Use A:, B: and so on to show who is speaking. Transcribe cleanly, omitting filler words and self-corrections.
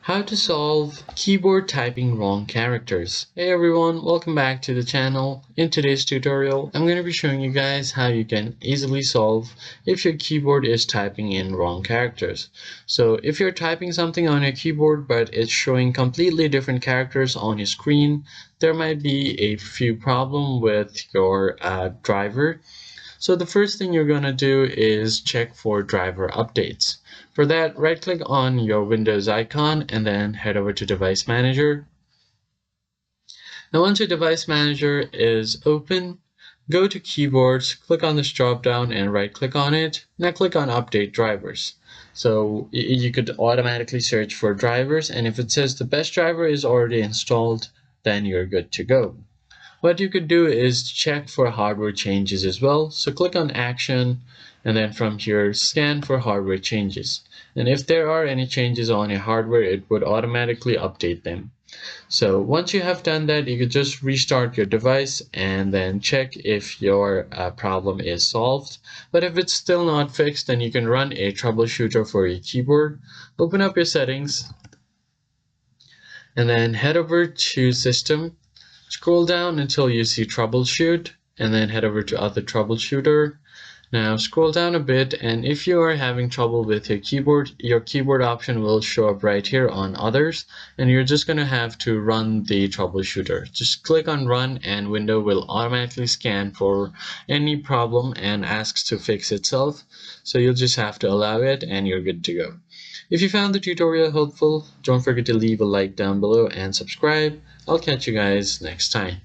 A: How to solve keyboard typing wrong characters. Hey everyone, welcome back to the channel. In today's tutorial, I'm going to be showing you guys how you can easily solve if your keyboard is typing in wrong characters. So if you're typing something on your keyboard but it's showing completely different characters on your screen, there might be a few problems with your driver. So the first thing you're going to do is check for driver updates. For that, right click on your Windows icon and then head over to Device Manager. Now once your Device Manager is open, go to Keyboards, click on this drop down and right click on it. Now click on Update Drivers. So you could automatically search for drivers, and if it says the best driver is already installed, then you're good to go. What you could do is check for hardware changes as well. So click on Action and then from here scan for hardware changes. And if there are any changes on your hardware, it would automatically update them. So once you have done that, you could just restart your device and then check if your problem is solved. But if it's still not fixed, then you can run a troubleshooter for your keyboard. Open up your settings and then head over to System. Scroll down until you see troubleshoot and then head over to other troubleshooter. Now scroll down a bit, and if you are having trouble with your keyboard option will show up right here on others, and you're just going to have to run the troubleshooter. Just click on run and window will automatically scan for any problem and asks to fix itself. So you'll just have to allow it and you're good to go. If you found the tutorial helpful, don't forget to leave a like down below and subscribe. I'll catch you guys next time.